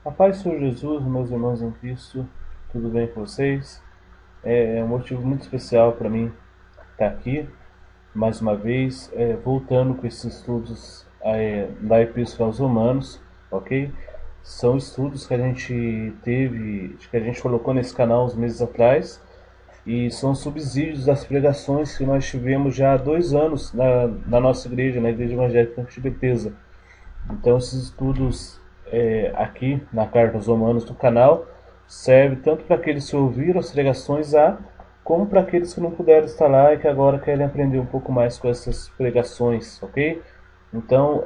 A paz do Senhor Jesus, meus irmãos em Cristo, tudo bem com vocês? É um motivo muito especial para mim estar aqui, mais uma vez, voltando com esses estudos da Epístola aos Romanos, ok? São estudos que a gente teve, que a gente colocou nesse canal uns meses atrás, e são subsídios das pregações que nós tivemos já há 2 anos na nossa igreja, na Igreja Evangélica de Betesda. Então, esses estudos aqui na Carta aos Romanos do canal serve tanto para aqueles que ouviram as pregações como para aqueles que não puderam estar lá e que agora querem aprender um pouco mais com essas pregações, ok? Então,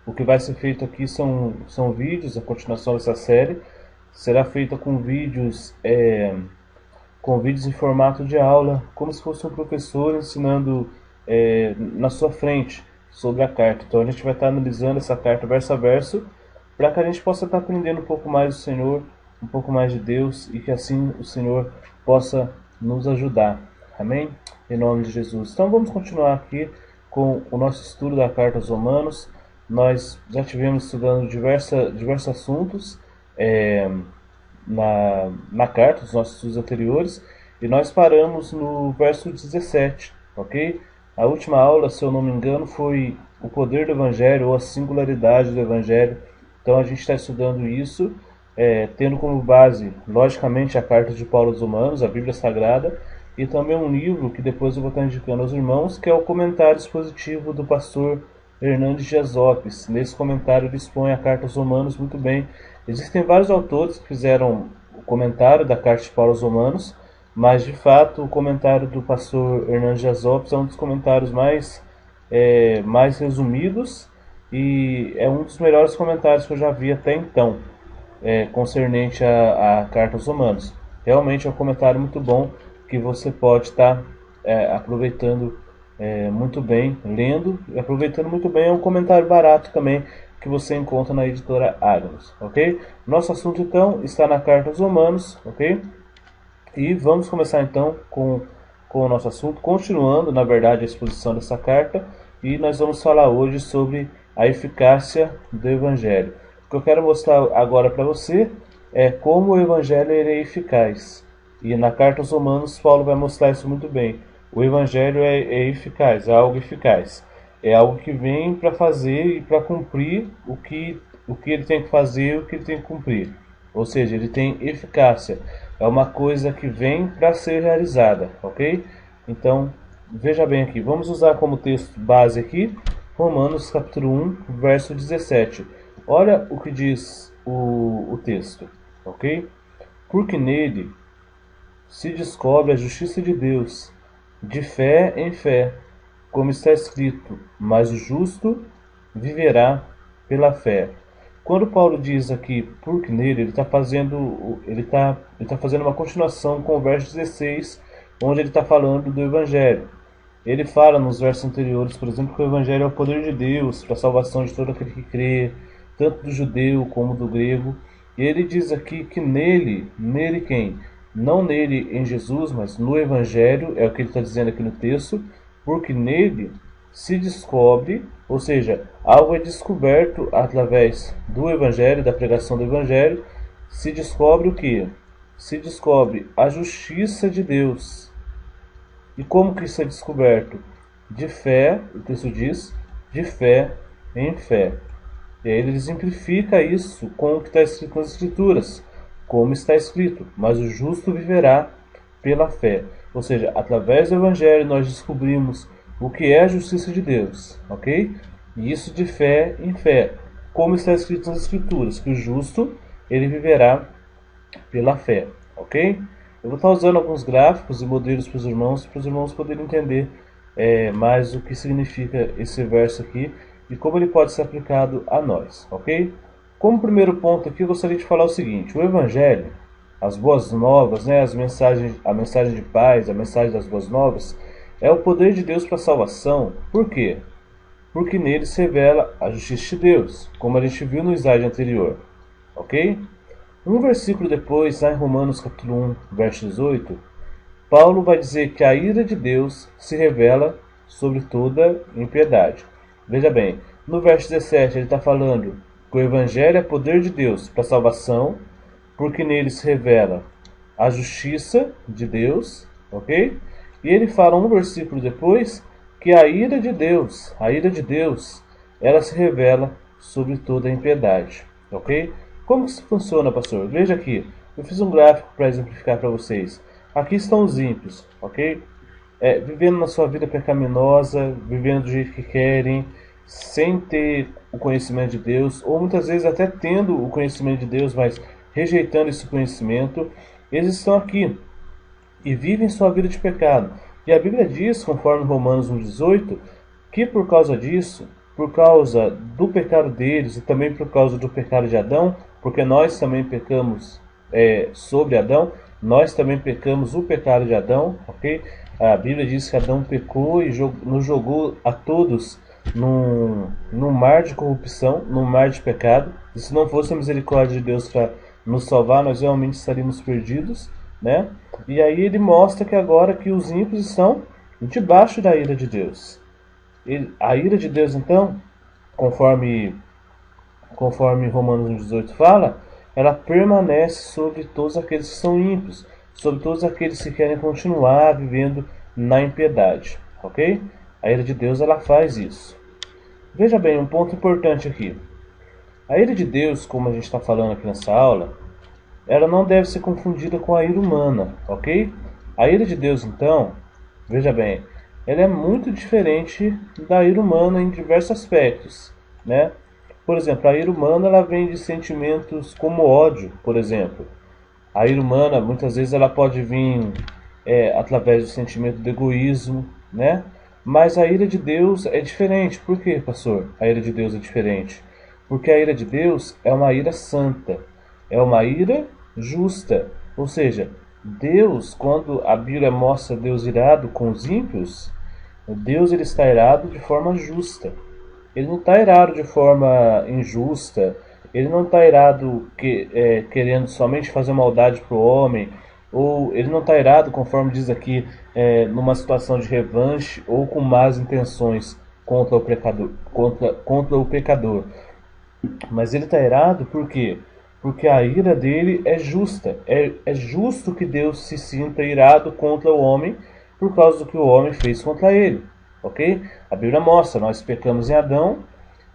o que vai ser feito aqui são vídeos, a continuação dessa série. Será feita com vídeos em formato de aula, como se fosse um professor ensinando na sua frente sobre a carta. Então a gente vai estar analisando essa carta verso a verso, para que a gente possa estar aprendendo um pouco mais do Senhor, um pouco mais de Deus, e que assim o Senhor possa nos ajudar. Amém? Em nome de Jesus. Então vamos continuar aqui com o nosso estudo da carta aos Romanos. Nós já tivemos estudando diversos assuntos na carta, os nossos estudos anteriores, e nós paramos no verso 17, ok? A última aula, se eu não me engano, foi o poder do Evangelho ou a singularidade do Evangelho. Então a gente está estudando isso, tendo como base, logicamente, a carta de Paulo aos Romanos, a Bíblia Sagrada, e também um livro que depois eu vou estar indicando aos irmãos, que é o comentário expositivo do pastor Hernandes Dias Lopes. Nesse comentário ele expõe a carta aos Romanos muito bem. Existem vários autores que fizeram o comentário da carta de Paulo aos Romanos, mas de fato o comentário do pastor Hernandes Dias Lopes é um dos comentários mais resumidos e é um dos melhores comentários que eu já vi até então, concernente à carta aos Romanos. Realmente é um comentário muito bom que você pode estar aproveitando muito bem, lendo e aproveitando muito bem. É um comentário barato também que você encontra na editora Agnos, ok? Nosso assunto então está na carta aos Romanos, ok? E vamos começar então com o nosso assunto, continuando na verdade a exposição dessa carta, e nós vamos falar hoje sobre a eficácia do Evangelho. O que eu quero mostrar agora para você é como o Evangelho é eficaz. E na carta aos Romanos, Paulo vai mostrar isso muito bem. O Evangelho é eficaz, é algo eficaz. É algo que vem para fazer e para cumprir o que ele tem que fazer e o que ele tem que cumprir. Ou seja, ele tem eficácia. É uma coisa que vem para ser realizada, ok? Então, veja bem aqui. Vamos usar como texto base aqui, Romanos capítulo 1, verso 17. Olha o que diz o texto, ok? Porque nele se descobre a justiça de Deus, de fé em fé, como está escrito, mas o justo viverá pela fé. Quando Paulo diz aqui, porque nele, ele tá fazendo uma continuação com o verso 16, onde ele está falando do Evangelho. Ele fala nos versos anteriores, por exemplo, que o Evangelho é o poder de Deus para a salvação de todo aquele que crê, tanto do judeu como do grego. E ele diz aqui que nele quem? Não nele em Jesus, mas no Evangelho, é o que ele está dizendo aqui no texto, porque nele se descobre, ou seja, algo é descoberto através do Evangelho, da pregação do Evangelho, se descobre o que? Se descobre a justiça de Deus. E como que isso é descoberto? De fé, o texto diz, de fé em fé. E aí ele exemplifica isso com o que está escrito nas Escrituras, como está escrito, mas o justo viverá pela fé. Ou seja, através do Evangelho nós descobrimos o que é a justiça de Deus, ok? E isso de fé em fé, como está escrito nas Escrituras, que o justo ele viverá pela fé, ok? Eu vou estar usando alguns gráficos e modelos para os irmãos poderem entender mais o que significa esse verso aqui e como ele pode ser aplicado a nós, ok? Como primeiro ponto aqui, eu gostaria de falar o seguinte: o Evangelho, as boas novas, né, a mensagem de paz, a mensagem das boas novas, é o poder de Deus para a salvação. Por quê? Porque nele se revela a justiça de Deus, como a gente viu no slide anterior, ok? Um versículo depois, lá em Romanos capítulo 1, verso 18, Paulo vai dizer que a ira de Deus se revela sobre toda impiedade. Veja bem, no verso 17 ele está falando que o Evangelho é poder de Deus para salvação, porque nele se revela a justiça de Deus, ok? E ele fala um versículo depois que a ira de Deus, ela se revela sobre toda a impiedade, ok? Como que isso funciona, pastor? Veja aqui, eu fiz um gráfico para exemplificar para vocês. Aqui estão os ímpios, ok? Vivendo na sua vida pecaminosa, vivendo do jeito que querem, sem ter o conhecimento de Deus, ou muitas vezes até tendo o conhecimento de Deus, mas rejeitando esse conhecimento. Eles estão aqui e vivem sua vida de pecado. E a Bíblia diz, conforme Romanos 1,18, que por causa disso, por causa do pecado deles e também por causa do pecado de Adão, porque nós também pecamos sobre Adão, nós também pecamos o pecado de Adão, ok? A Bíblia diz que Adão pecou e nos jogou a todos num mar de corrupção, num mar de pecado. E se não fosse a misericórdia de Deus para nos salvar, nós realmente estaríamos perdidos, né? E aí ele mostra que agora que os ímpios estão debaixo da ira de Deus. A ira de Deus, então, conforme Romanos 1,18 fala, ela permanece sobre todos aqueles que são ímpios, sobre todos aqueles que querem continuar vivendo na impiedade, ok? A ira de Deus, ela faz isso. Veja bem, um ponto importante aqui. A ira de Deus, como a gente está falando aqui nessa aula, ela não deve ser confundida com a ira humana, ok? A ira de Deus, então, veja bem, ela é muito diferente da ira humana em diversos aspectos, né? Por exemplo, a ira humana, ela vem de sentimentos como ódio, por exemplo. A ira humana, muitas vezes, ela pode vir através do sentimento do egoísmo, né? Mas a ira de Deus é diferente. Por quê, pastor? A ira de Deus é diferente. Porque a ira de Deus é uma ira santa, é uma ira justa. Ou seja, Deus, quando a Bíblia mostra Deus irado com os ímpios, Deus ele está irado de forma justa. Ele não está irado de forma injusta. Ele não está irado querendo somente fazer maldade para o homem. Ou ele não está irado, conforme diz aqui, numa situação de revanche ou com más intenções contra o pecador. Mas ele está irado por quê? Porque a ira dele é justa. É justo que Deus se sinta irado contra o homem por causa do que o homem fez contra ele. Ok? A Bíblia mostra, nós pecamos em Adão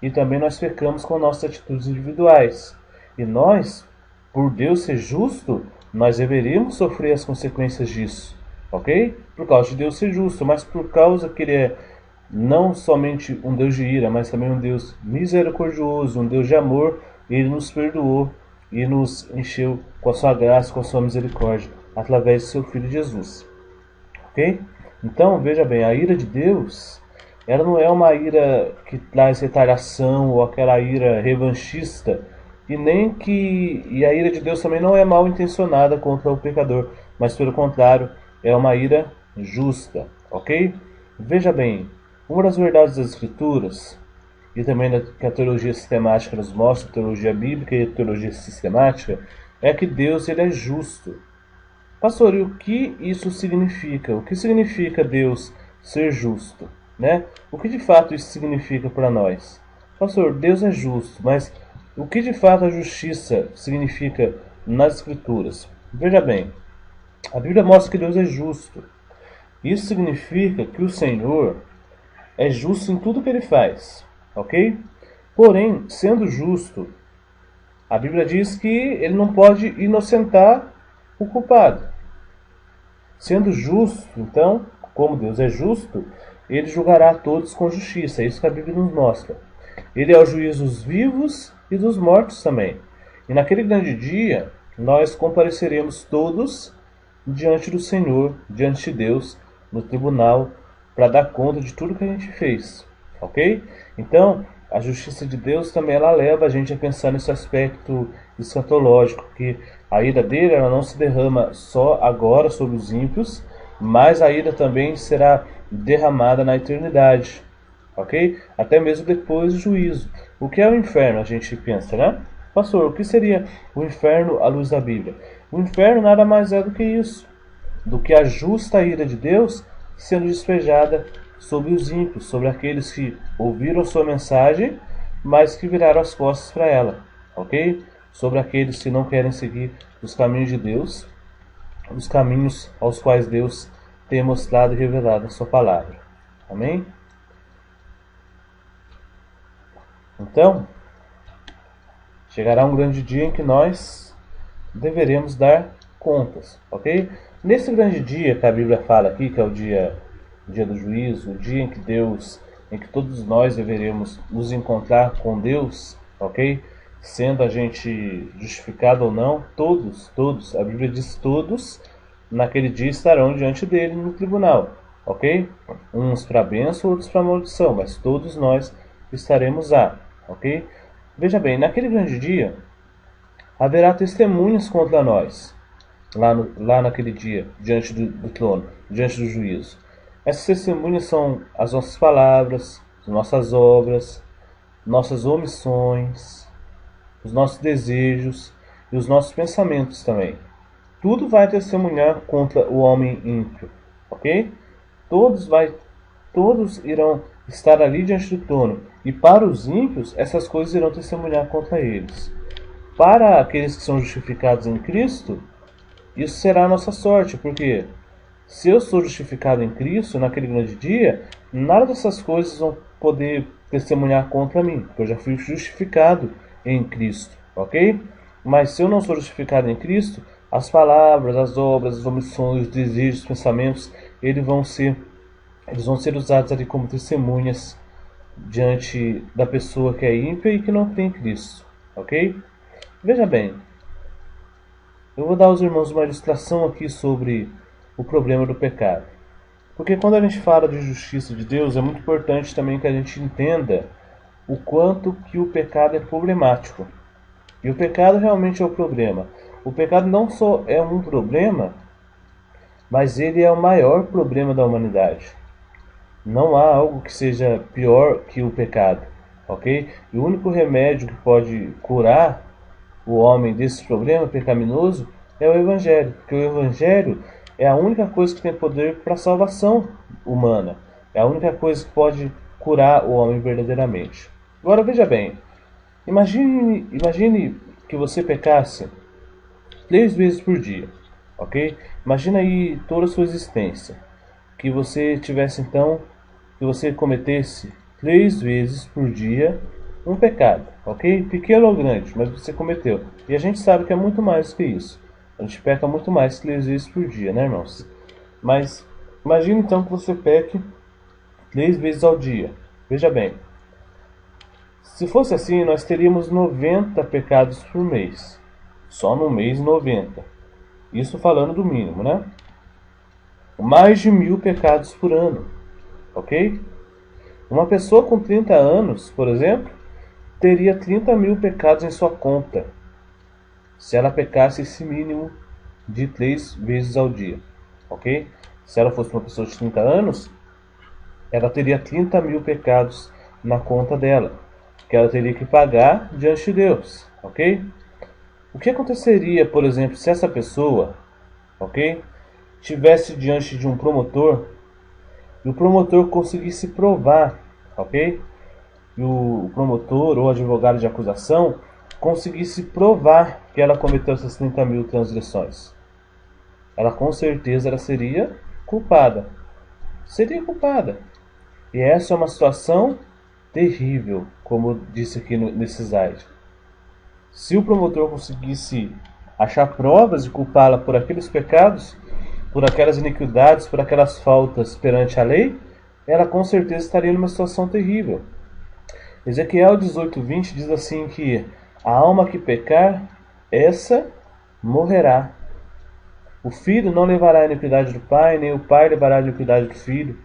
e também nós pecamos com nossas atitudes individuais. E nós, por Deus ser justo, nós deveríamos sofrer as consequências disso. Ok? Por causa de Deus ser justo, mas por causa que ele é não somente um Deus de ira, mas também um Deus misericordioso, um Deus de amor, ele nos perdoou e nos encheu com a sua graça, com a sua misericórdia, através de seu Filho Jesus. Ok? Então, veja bem, a ira de Deus, ela não é uma ira que traz retaliação ou aquela ira revanchista, e a ira de Deus também não é mal intencionada contra o pecador, mas pelo contrário, é uma ira justa, ok? Veja bem, uma das verdades das Escrituras, e também que a teologia sistemática nos mostra, a teologia bíblica e a teologia sistemática, é que Deus ele é justo. Pastor, e o que isso significa? O que significa Deus ser justo? Né? O que de fato isso significa para nós? Pastor, Deus é justo, mas o que de fato a justiça significa nas Escrituras? Veja bem, a Bíblia mostra que Deus é justo. Isso significa que o Senhor é justo em tudo que ele faz, ok? Porém, sendo justo, a Bíblia diz que ele não pode inocentar o culpado. Sendo justo, então, como Deus é justo, ele julgará a todos com justiça. É isso que a Bíblia nos mostra. Ele é o juiz dos vivos e dos mortos também. E naquele grande dia, nós compareceremos todos diante do Senhor, diante de Deus, no tribunal, para dar conta de tudo que a gente fez. Ok? Então, a justiça de Deus também ela leva a gente a pensar nesse aspecto escatológico, que a ira dele ela não se derrama só agora sobre os ímpios, mas a ira também será derramada na eternidade, ok? Até mesmo depois do juízo. O que é o inferno? A gente pensa, né? Pastor, o que seria o inferno à luz da Bíblia? O inferno nada mais é do que isso, do que a justa ira de Deus sendo despejada sobre os ímpios, sobre aqueles que ouviram sua mensagem, mas que viraram as costas para ela, ok? Sobre aqueles que não querem seguir os caminhos de Deus, os caminhos aos quais Deus tem mostrado e revelado a sua palavra. Amém? Então, chegará um grande dia em que nós deveremos dar contas, ok? Nesse grande dia que a Bíblia fala aqui, que é o dia do juízo, o dia em que todos nós deveremos nos encontrar com Deus, ok? Sendo a gente justificado ou não, todos, a Bíblia diz todos, naquele dia estarão diante dele no tribunal, ok? Uns para bênção, outros para maldição, mas todos nós estaremos lá, ok? Veja bem, naquele grande dia, haverá testemunhas contra nós, lá naquele dia, diante do trono, diante do juízo. Essas testemunhas são as nossas palavras, as nossas obras, nossas omissões, os nossos desejos e os nossos pensamentos também. Tudo vai testemunhar contra o homem ímpio, ok? Todos irão estar ali diante do trono. E para os ímpios, essas coisas irão testemunhar contra eles. Para aqueles que são justificados em Cristo, isso será a nossa sorte, porque se eu sou justificado em Cristo naquele grande dia, nada dessas coisas vão poder testemunhar contra mim, porque eu já fui justificado em Cristo, ok? Mas se eu não sou justificado em Cristo, as palavras, as obras, as omissões, os desejos, os pensamentos, eles vão ser usados ali como testemunhas diante da pessoa que é ímpia e que não tem Cristo, ok? Veja bem, eu vou dar aos irmãos uma ilustração aqui sobre o problema do pecado. Porque quando a gente fala de justiça de Deus, é muito importante também que a gente entenda o quanto que o pecado é problemático. E o pecado realmente é o problema. O pecado não só é um problema, mas ele é o maior problema da humanidade. Não há algo que seja pior que o pecado, ok? E o único remédio que pode curar o homem desse problema pecaminoso é o Evangelho. Porque o Evangelho é a única coisa que tem poder para a salvação humana. É a única coisa que pode curar o homem verdadeiramente. Agora veja bem, imagine que você pecasse 3 vezes por dia, ok? Imagina aí toda a sua existência, que você cometesse 3 vezes por dia um pecado, ok? Pequeno ou grande, mas você cometeu. E a gente sabe que é muito mais que isso. A gente peca muito mais que 3 vezes por dia, né, irmãos? Mas imagine então que você peque 3 vezes ao dia. Veja bem, se fosse assim, nós teríamos 90 pecados por mês. Só no mês 90. Isso falando do mínimo, né? Mais de 1000 pecados por ano, ok? Uma pessoa com 30 anos, por exemplo, teria 30.000 pecados em sua conta, se ela pecasse esse mínimo de 3 vezes ao dia, ok? Se ela fosse uma pessoa de 30 anos, ela teria 30.000 pecados na conta dela, que ela teria que pagar diante de Deus, ok? O que aconteceria, por exemplo, se essa pessoa, ok, estivesse diante de um promotor e o promotor conseguisse provar, ok? E o promotor ou advogado de acusação conseguisse provar que ela cometeu essas 30.000 transgressões. Ela com certeza ela seria culpada. Seria culpada. E essa é uma situação terrível, como eu disse aqui nesse slide. Se o promotor conseguisse achar provas de culpá-la por aqueles pecados, por aquelas iniquidades, por aquelas faltas perante a lei, ela com certeza estaria numa situação terrível. Ezequiel 18:20 diz assim que a alma que pecar, essa morrerá. O filho não levará a iniquidade do pai, nem o pai levará a iniquidade do filho.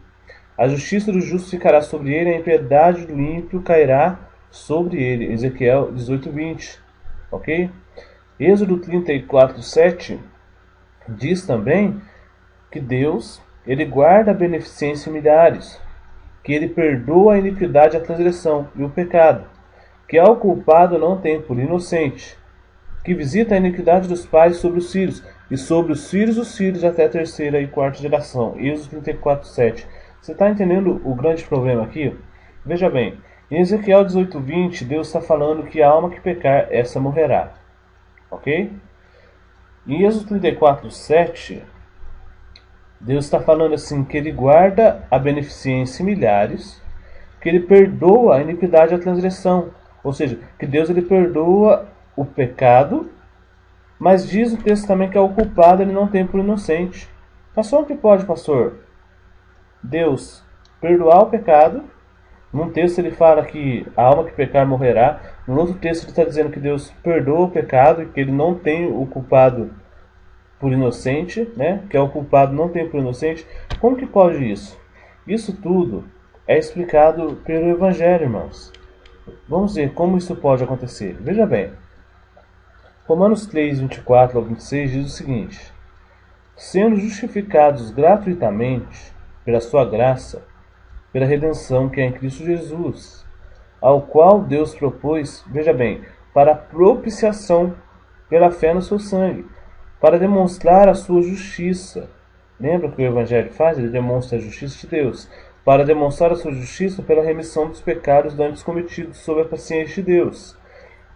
A justiça do justo ficará sobre ele, a impiedade do ímpio cairá sobre ele. Ezequiel 18:20. Ok? Êxodo 34:7 diz também que Deus, ele guarda a beneficência em milhares, que ele perdoa a iniquidade, a transgressão e o pecado, que ao culpado não tem por inocente, que visita a iniquidade dos pais sobre os filhos, e sobre os filhos até a terceira e quarta geração. Êxodo 34:7. Você está entendendo o grande problema aqui? Veja bem, Em Ezequiel 18:20, Deus está falando que a alma que pecar, essa morrerá. Ok? Em Êxodo 34:7, Deus está falando assim, que Ele guarda a beneficência em milhares, que Ele perdoa a iniquidade e a transgressão. Ou seja, que Deus Ele perdoa o pecado, mas diz o texto também que é o culpado Ele não tem por inocente. Mas só o que pode, pastor? Deus perdoar o pecado. Num texto ele fala que a alma que pecar morrerá. No outro texto ele está dizendo que Deus perdoa o pecado e que ele não tem o culpado por inocente, né? Que é o culpado não tem por inocente. Como que pode isso? Isso tudo é explicado pelo Evangelho, irmãos. Vamos ver como isso pode acontecer. Veja bem. Romanos 3, 24 ao 26 diz o seguinte: sendo justificados gratuitamente pela sua graça, pela redenção que é em Cristo Jesus, ao qual Deus propôs, veja bem, para propiciação pela fé no seu sangue, para demonstrar a sua justiça. Lembra que o Evangelho faz? Ele demonstra a justiça de Deus. Para demonstrar a sua justiça pela remissão dos pecados dantes cometidos sob a paciência de Deus.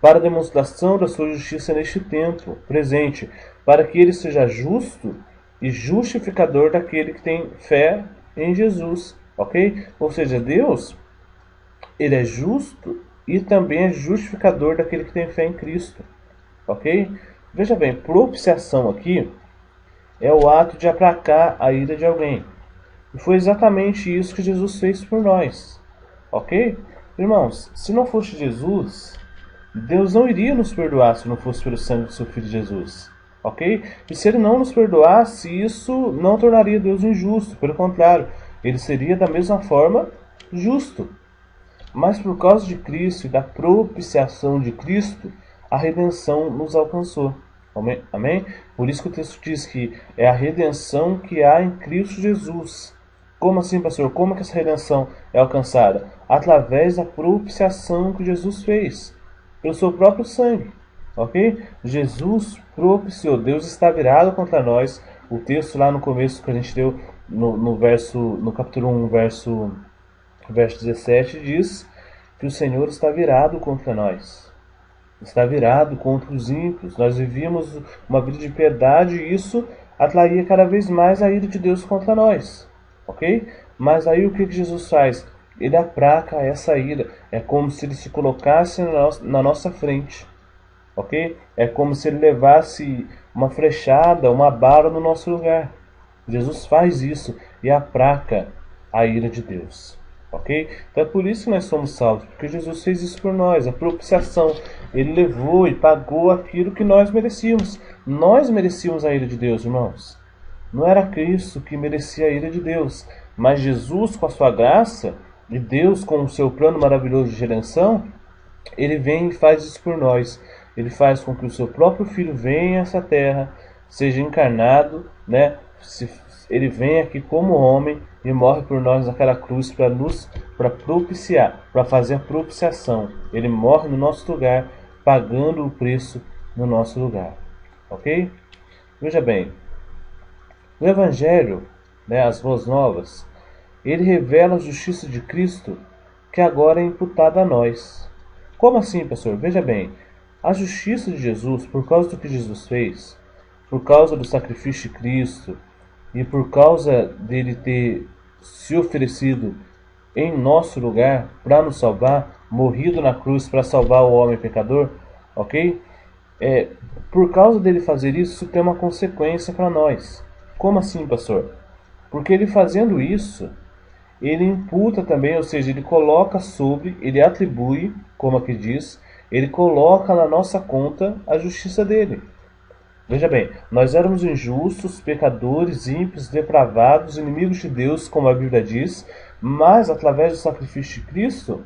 Para a demonstração da sua justiça neste tempo presente, para que ele seja justo e justificador daquele que tem fé em Jesus. Ok? Ou seja, Deus, Ele é justo e também é justificador daquele que tem fé em Cristo. Ok? Veja bem, propiciação aqui é o ato de aplacar a ira de alguém. E foi exatamente isso que Jesus fez por nós. Ok? Irmãos, se não fosse Jesus, Deus não iria nos perdoar se não fosse pelo sangue do seu Filho Jesus. Ok? E se Ele não nos perdoasse, isso não tornaria Deus injusto. Pelo contrário, Ele seria da mesma forma justo. Mas por causa de Cristo e da propiciação de Cristo, a redenção nos alcançou. Amém? Amém? Por isso que o texto diz que é a redenção que há em Cristo Jesus. Como assim, pastor? Como que essa redenção é alcançada? Através da propiciação que Jesus fez, pelo seu próprio sangue. Ok? Jesus propiciou. Deus está virado contra nós. O texto lá no começo que a gente deu no capítulo 1, verso 17, diz que o Senhor está virado contra nós. Está virado contra os ímpios. Nós vivíamos uma vida de piedade e isso atraía cada vez mais a ira de Deus contra nós. Ok? Mas aí o que Jesus faz? Ele aplaca essa ira. É como se ele se colocasse na nossa frente. Ok? É como se ele levasse uma flechada, uma bala no nosso lugar. Jesus faz isso e aplaca a ira de Deus. Ok? Então é por isso que nós somos salvos, porque Jesus fez isso por nós, a propiciação. Ele levou e pagou aquilo que nós merecíamos. Nós merecíamos a ira de Deus, irmãos. Não era Cristo que merecia a ira de Deus, mas Jesus, com a sua graça, e Deus, com o seu plano maravilhoso de redenção, Ele vem e faz isso por nós. Ele faz com que o seu próprio Filho venha a essa terra, seja encarnado, né? Ele vem aqui como homem e morre por nós naquela cruz para propiciar, para fazer a propiciação. Ele morre no nosso lugar, pagando o preço no nosso lugar. Ok? Veja bem, o Evangelho, né, as Boas Novas, ele revela a justiça de Cristo que agora é imputada a nós. Como assim, pastor? Veja bem, a justiça de Jesus, por causa do que Jesus fez, por causa do sacrifício de Cristo e por causa dele ter se oferecido em nosso lugar para nos salvar, morrido na cruz para salvar o homem pecador, ok? Por causa dele fazer isso tem uma consequência para nós. Como assim, pastor? Porque ele fazendo isso, ele imputa também, ou seja, ele coloca sobre, ele atribui, como aqui diz, ele coloca na nossa conta a justiça dele. Veja bem, nós éramos injustos, pecadores, ímpios, depravados, inimigos de Deus, como a Bíblia diz, mas através do sacrifício de Cristo,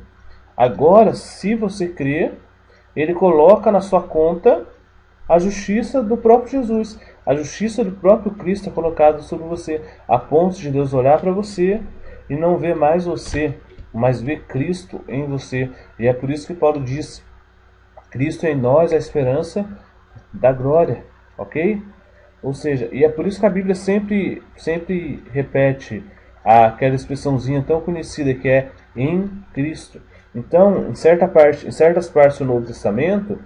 agora, se você crer, ele coloca na sua conta a justiça do próprio Jesus. A justiça do próprio Cristo é colocada sobre você, a ponto de Deus olhar para você e não ver mais você, mas ver Cristo em você. E é por isso que Paulo diz: Cristo em nós, a esperança da glória. Ok? Ou seja, e é por isso que a Bíblia sempre repete aquela expressãozinha tão conhecida que é em Cristo. Então, em certas partes do Novo Testamento,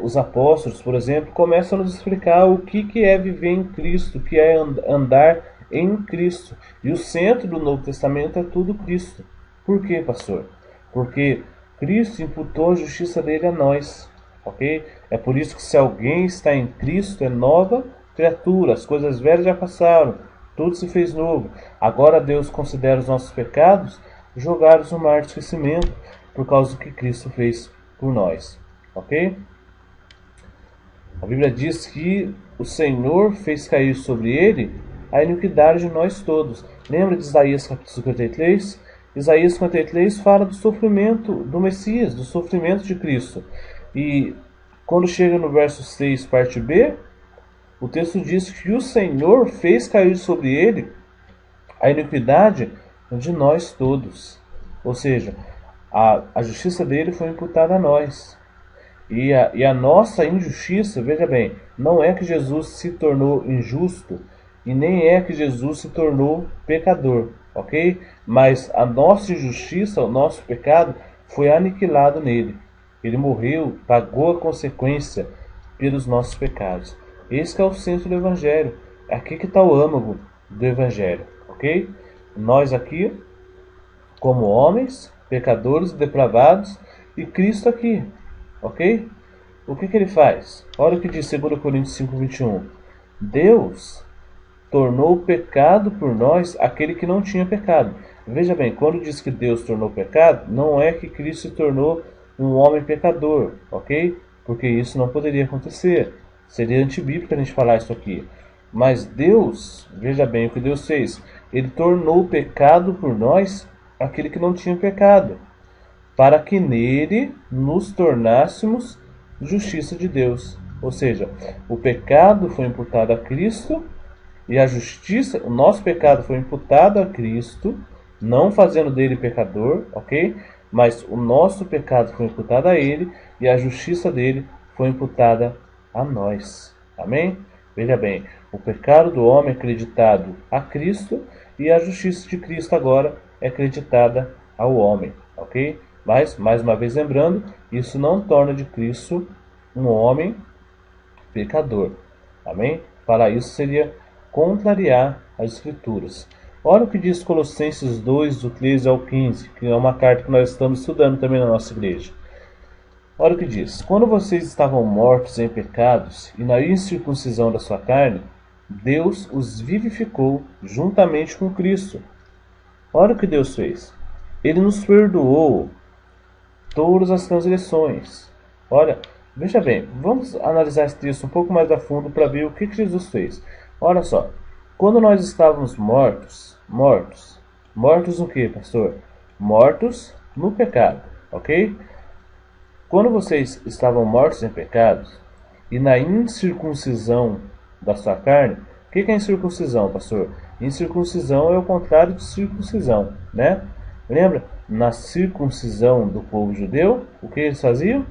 os apóstolos, por exemplo, começam a nos explicar o que é viver em Cristo, o que é andar em Cristo. E o centro do Novo Testamento é tudo Cristo. Por quê, pastor? Porque Cristo imputou a justiça dele a nós, ok? É por isso que se alguém está em Cristo, é nova criatura, as coisas velhas já passaram, tudo se fez novo. Agora Deus considera os nossos pecados jogados no mar de esquecimento, por causa do que Cristo fez por nós, ok? A Bíblia diz que o Senhor fez cair sobre ele a iniquidade de nós todos. Lembra de Isaías capítulo 53? Isaías 53 fala do sofrimento do Messias, do sofrimento de Cristo. E quando chega no verso 6, parte B, o texto diz que o Senhor fez cair sobre ele a iniquidade de nós todos. Ou seja, a justiça dele foi imputada a nós. E a nossa injustiça, veja bem, não é que Jesus se tornou injusto e nem é que Jesus se tornou pecador, ok? Mas a nossa injustiça, o nosso pecado, foi aniquilado nele. Ele morreu, pagou a consequência pelos nossos pecados. Esse que é o centro do Evangelho. Aqui que está o âmago do Evangelho, ok? Nós aqui, como homens, pecadores, depravados, e Cristo aqui, ok? O que ele faz? Olha o que diz 2 Coríntios 5:21. Deus tornou pecado por nós aquele que não tinha pecado. Veja bem, quando diz que Deus tornou pecado, não é que Cristo se tornou um homem pecador, ok? Porque isso não poderia acontecer. Seria antibíblico a gente falar isso aqui. Mas Deus, veja bem o que Deus fez. Ele tornou pecado por nós aquele que não tinha pecado, para que nele nos tornássemos justiça de Deus. Ou seja, o pecado foi imputado a Cristo e a justiça, o nosso pecado foi imputado a Cristo, não fazendo dele pecador, ok? Mas o nosso pecado foi imputado a ele e a justiça dele foi imputada a nós. Amém? Veja bem, o pecado do homem é acreditado a Cristo e a justiça de Cristo agora é acreditada ao homem, ok? Mas, mais uma vez lembrando, isso não torna de Cristo um homem pecador. Amém? Para isso seria contrariar as Escrituras. Olha o que diz Colossenses 2, do 13 ao 15, que é uma carta que nós estamos estudando também na nossa igreja. Olha o que diz. Quando vocês estavam mortos em pecados e na incircuncisão da sua carne, Deus os vivificou juntamente com Cristo. Olha o que Deus fez. Ele nos perdoou todas as transgressões. Olha, veja bem, vamos analisar esse texto um pouco mais a fundo para ver o que Jesus fez. Olha só, quando nós estávamos mortos no que, pastor? Mortos no pecado, ok? Quando vocês estavam mortos em pecados e na incircuncisão da sua carne, o que é incircuncisão, pastor? Incircuncisão é o contrário de circuncisão, né? Lembra? Na circuncisão do povo judeu, o que eles faziam?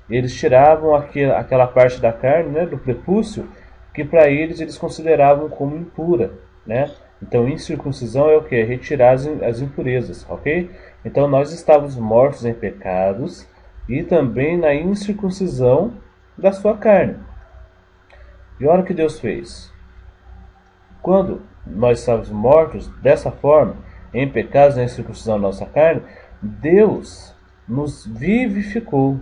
Eles tiravam aquela parte da carne, né, do prepúcio, que para eles consideravam como impura, né? Então, incircuncisão é o que? Retirar as impurezas, ok? Então, nós estávamos mortos em pecados e também na incircuncisão da sua carne. E olha o que Deus fez. Quando nós estávamos mortos dessa forma, em pecados, na incircuncisão da nossa carne, Deus nos vivificou.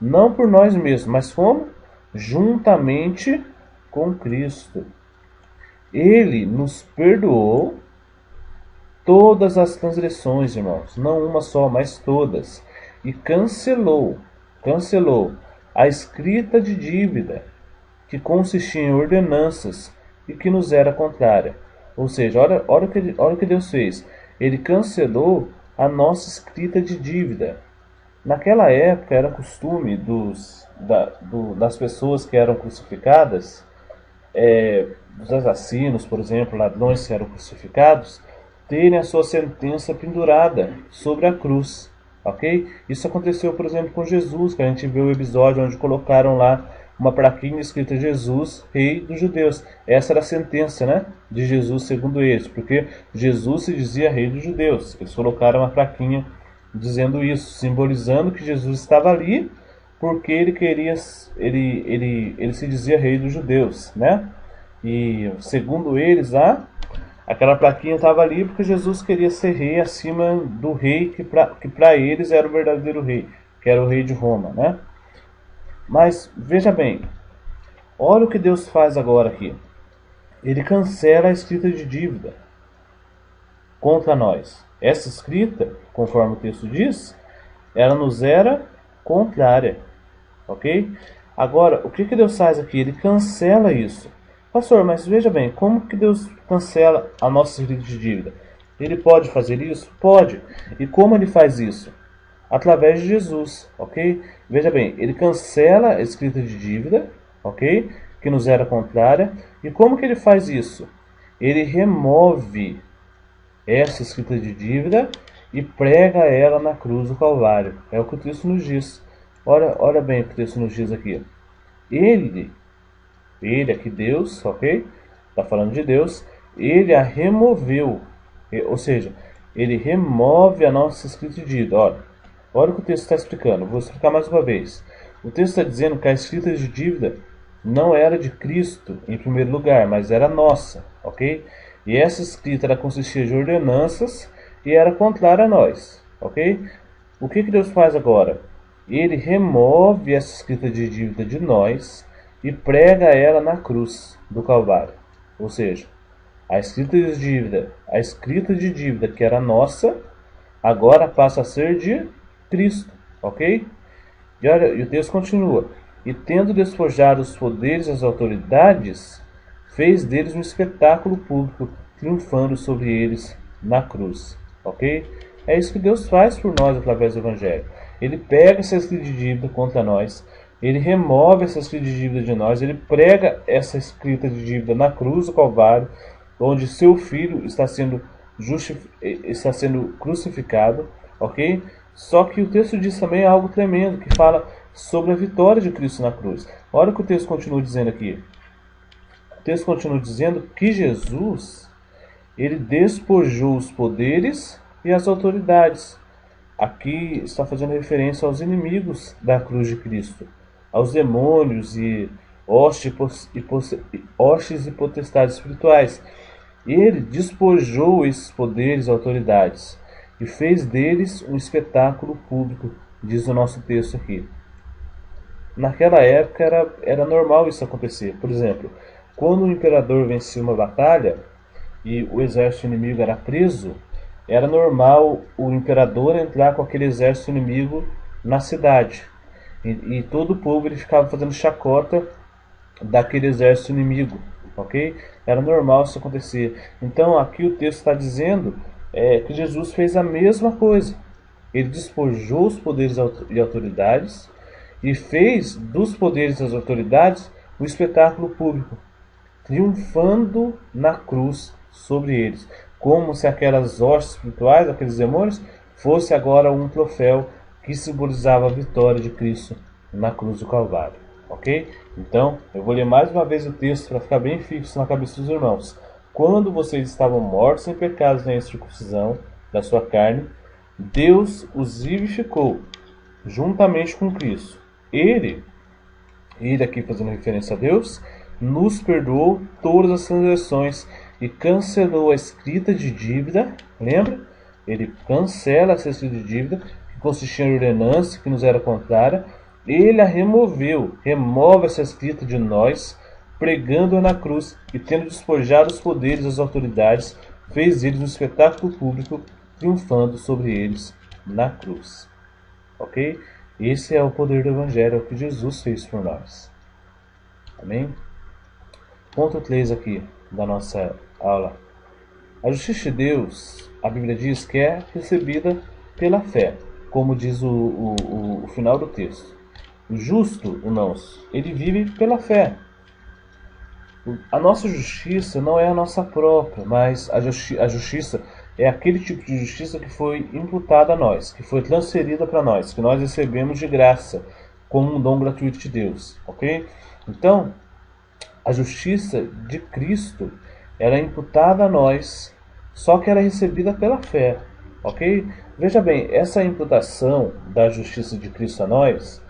Não por nós mesmos, mas como? Juntamente com Cristo. Ele nos perdoou todas as transgressões, irmãos. Não uma só, mas todas. E cancelou a escrita de dívida que consistia em ordenanças e que nos era contrária. Ou seja, olha o que Deus fez. Ele cancelou a nossa escrita de dívida. Naquela época era costume das pessoas que eram crucificadas, dos assassinos, por exemplo, ladrões que eram crucificados, terem a sua sentença pendurada sobre a cruz. Ok? Isso aconteceu, por exemplo, com Jesus, que a gente viu o episódio onde colocaram lá uma plaquinha escrita Jesus, Rei dos Judeus. Essa era a sentença, né, de Jesus segundo eles, porque Jesus se dizia Rei dos Judeus. Eles colocaram uma plaquinha dizendo isso, simbolizando que Jesus estava ali porque ele queria, ele se dizia rei dos judeus, né? E segundo eles, aquela plaquinha estava ali porque Jesus queria ser rei acima do rei que para eles era o verdadeiro rei, que era o rei de Roma, né? Mas veja bem, olha o que Deus faz agora aqui. Ele cancela a escrita de dívida contra nós. Essa escrita, conforme o texto diz, ela nos era contrária, ok? Agora, o que Deus faz aqui? Ele cancela isso. Pastor, mas veja bem, como que Deus cancela a nossa escrita de dívida? Ele pode fazer isso? Pode. E como ele faz isso? Através de Jesus, ok? Veja bem, ele cancela a escrita de dívida, ok? Que nos era contrária. E como que ele faz isso? Ele remove essa escrita de dívida e prega ela na cruz do Calvário. É o que o texto nos diz. Olha bem o que o texto nos diz aqui. Ele aqui Deus, ok? Está falando de Deus. Ele a removeu. Ou seja, ele remove a nossa escrita de dívida. Olha o que o texto está explicando. Vou explicar mais uma vez. O texto está dizendo que a escrita de dívida não era de Cristo em primeiro lugar, mas era nossa, ok? E essa escrita ela consistia de ordenanças e era contrária a nós, ok? O que Deus faz agora? Ele remove essa escrita de dívida de nós e prega ela na cruz do Calvário. Ou seja, a escrita de dívida que era nossa, agora passa a ser de Cristo, ok? E o texto continua. E tendo despojado os poderes e as autoridades, fez deles um espetáculo público, triunfando sobre eles na cruz, ok? É isso que Deus faz por nós através do Evangelho. Ele pega essa escrita de dívida contra nós, ele remove essa escrita de dívida de nós, ele prega essa escrita de dívida na cruz do Calvário, onde seu filho está sendo crucificado, ok? Só que o texto diz também algo tremendo, que fala sobre a vitória de Cristo na cruz. Olha o que o texto continua dizendo aqui. O texto continua dizendo que Jesus, ele despojou os poderes e as autoridades. Aqui está fazendo referência aos inimigos da cruz de Cristo, aos demônios e hostes e potestades espirituais. Ele despojou esses poderes e autoridades e fez deles um espetáculo público, diz o nosso texto aqui. Naquela época era normal isso acontecer. Por exemplo, quando o imperador vencia uma batalha e o exército inimigo era preso, era normal o imperador entrar com aquele exército inimigo na cidade. E todo o povo ele ficava fazendo chacota daquele exército inimigo, ok? Era normal isso acontecer. Então aqui o texto está dizendo que Jesus fez a mesma coisa. Ele despojou os poderes e autoridades e fez dos poderes e das autoridades um espetáculo público, triunfando na cruz sobre eles, como se aquelas hostes espirituais, aqueles demônios, fosse agora um troféu que simbolizava a vitória de Cristo na cruz do Calvário, ok? Então, eu vou ler mais uma vez o texto para ficar bem fixo na cabeça dos irmãos. Quando vocês estavam mortos em pecados na incircuncisão da sua carne, Deus os vivificou juntamente com Cristo. Ele aqui fazendo referência a Deus, nos perdoou todas as transgressões e cancelou a escrita de dívida. Lembra? Ele cancela essa escrita de dívida que consistia em ordenança que nos era contrária. Ele a remove essa escrita de nós, pregando-a na cruz e tendo despojado os poderes e as autoridades, fez eles um espetáculo público, triunfando sobre eles na cruz. Ok? Esse é o poder do Evangelho, é o que Jesus fez por nós. Amém? Ponto 3 aqui da nossa aula. A justiça de Deus, a Bíblia diz que é recebida pela fé, como diz o final do texto. O justo, irmãos, ele vive pela fé. A nossa justiça não é a nossa própria, mas a justiça é aquele tipo de justiça que foi imputada a nós, que foi transferida para nós, que nós recebemos de graça, como um dom gratuito de Deus, ok? Então, a justiça de Cristo, ela é imputada a nós, só que ela é recebida pela fé. ok? Veja bem, essa imputação da justiça de Cristo a nós,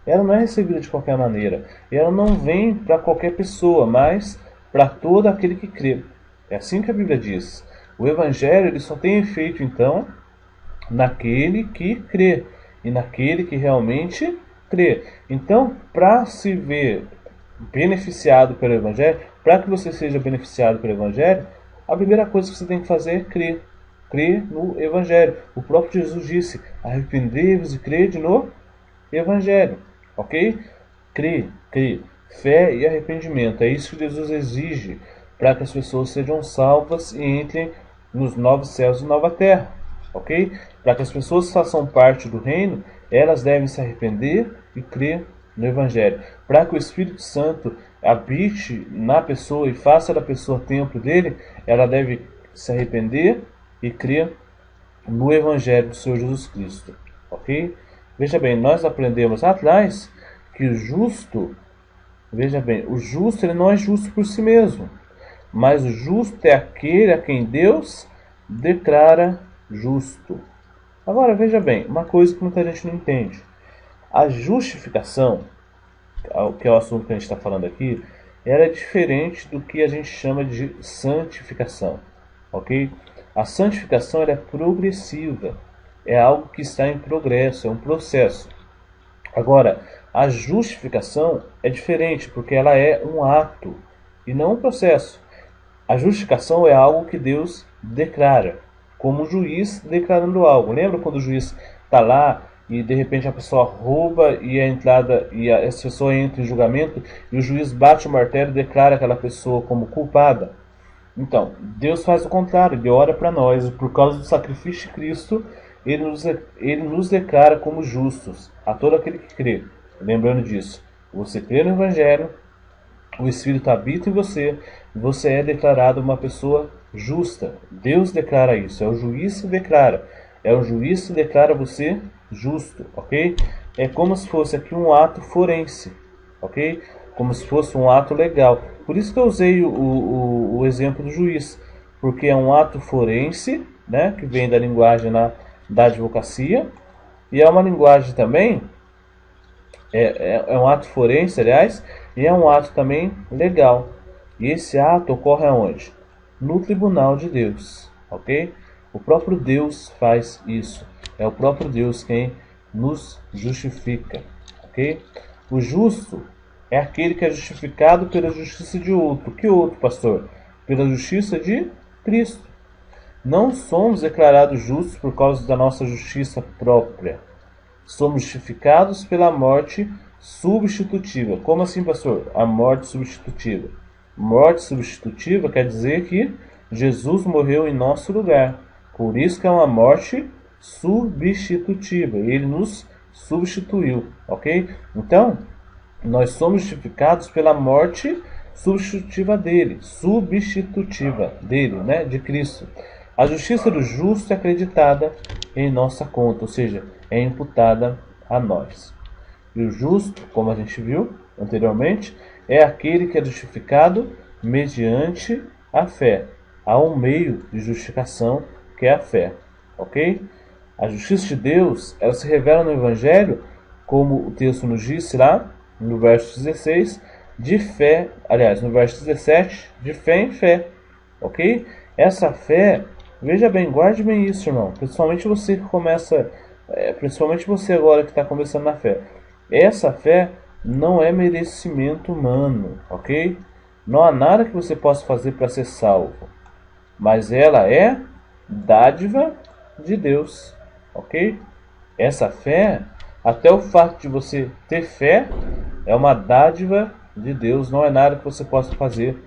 ela não é recebida de qualquer maneira. Ela não vem para qualquer pessoa, mas para todo aquele que crê. É assim que a Bíblia diz. O Evangelho ele só tem efeito, então, naquele que crê e naquele que realmente crê. Então, para se ver beneficiado pelo Evangelho, para que você seja beneficiado pelo Evangelho, a primeira coisa que você tem que fazer é crer. Crer no Evangelho. O próprio Jesus disse: arrependei-vos e crede no Evangelho. Ok? Crer, crer. Fé e arrependimento. É isso que Jesus exige para que as pessoas sejam salvas e entrem nos novos céus e nova terra. Ok? Para que as pessoas façam parte do reino, elas devem se arrepender e crer no Evangelho. Para que o Espírito Santo habite na pessoa e faça da pessoa templo dele, ela deve se arrepender e crer no Evangelho do Senhor Jesus Cristo. Ok? Veja bem, nós aprendemos atrás que o justo, veja bem, o justo ele não é justo por si mesmo, mas o justo é aquele a quem Deus declara justo. Agora veja bem, uma coisa que muita gente não entende. A justificação, que é o assunto que a gente está falando aqui, ela é diferente do que a gente chama de santificação. Ok? A santificação ela é progressiva, é algo que está em progresso, é um processo. Agora, a justificação é diferente, porque ela é um ato e não um processo. A justificação é algo que Deus declara, como um juiz declarando algo. Lembra quando o juiz está lá e de repente a pessoa rouba e essa pessoa entra em julgamento e o juiz bate o martelo e declara aquela pessoa como culpada? Então, Deus faz o contrário, Ele ora para nós, e por causa do sacrifício de Cristo, ele nos declara como justos, a todo aquele que crê. Lembrando disso, você crê no Evangelho, o Espírito habita em você, você é declarado uma pessoa justa. Deus declara isso, é o juiz que declara. É o juiz que declara você justo, ok? É como se fosse aqui um ato forense, ok? Como se fosse um ato legal. Por isso que eu usei o exemplo do juiz, porque é um ato forense, né, que vem da linguagem da advocacia, e é uma linguagem também, é um ato forense, aliás, e é um ato também legal. E esse ato ocorre aonde? No tribunal de Deus, ok? O próprio Deus faz isso. É o próprio Deus quem nos justifica, ok? O justo é aquele que é justificado pela justiça de outro. Que outro, pastor? Pela justiça de Cristo. Não somos declarados justos por causa da nossa justiça própria. Somos justificados pela morte substitutiva. Como assim, pastor? A morte substitutiva. Morte substitutiva quer dizer que Jesus morreu em nosso lugar. Por isso que é uma morte substitutiva. Ele nos substituiu, ok? Então, nós somos justificados pela morte substitutiva dele, né, de Cristo. A justiça do justo é acreditada em nossa conta, ou seja, é imputada a nós. E o justo, como a gente viu anteriormente, é aquele que é justificado mediante a fé. Há um meio de justificação que é a fé, ok? A justiça de Deus, ela se revela no Evangelho, como o texto nos disse lá, no verso 16, de fé, aliás, no verso 17, de fé em fé, ok? Essa fé, veja bem, guarde bem isso, irmão, principalmente você que começa, principalmente você agora que está começando na fé. Essa fé não é merecimento humano, ok? Não há nada que você possa fazer para ser salvo, mas ela é dádiva de Deus, ok? Essa fé, até o fato de você ter fé, é uma dádiva de Deus, não é nada que você possa fazer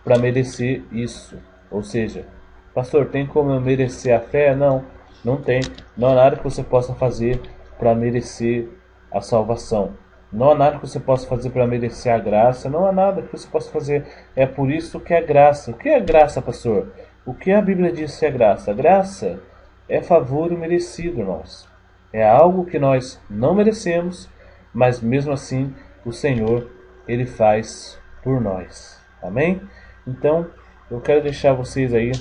para merecer isso. Ou seja, pastor, tem como eu merecer a fé? Não, não tem. Não há nada que você possa fazer para merecer a salvação. Não há nada que você possa fazer para merecer a graça. Não há nada que você possa fazer. É por isso que é graça. O que é graça, pastor? O que a Bíblia diz que é graça? Graça é favor merecido, irmãos. É algo que nós não merecemos, mas mesmo assim o Senhor, Ele faz por nós. Amém? Então, eu quero deixar vocês aí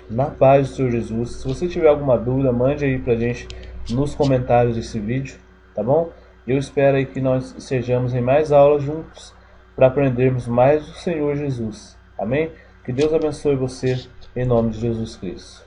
na paz do Senhor Jesus. Se você tiver alguma dúvida, mande aí pra gente nos comentários desse vídeo, tá bom? Eu espero aí que nós sejamos em mais aulas juntos para aprendermos mais do Senhor Jesus. Amém? Que Deus abençoe você em nome de Jesus Cristo.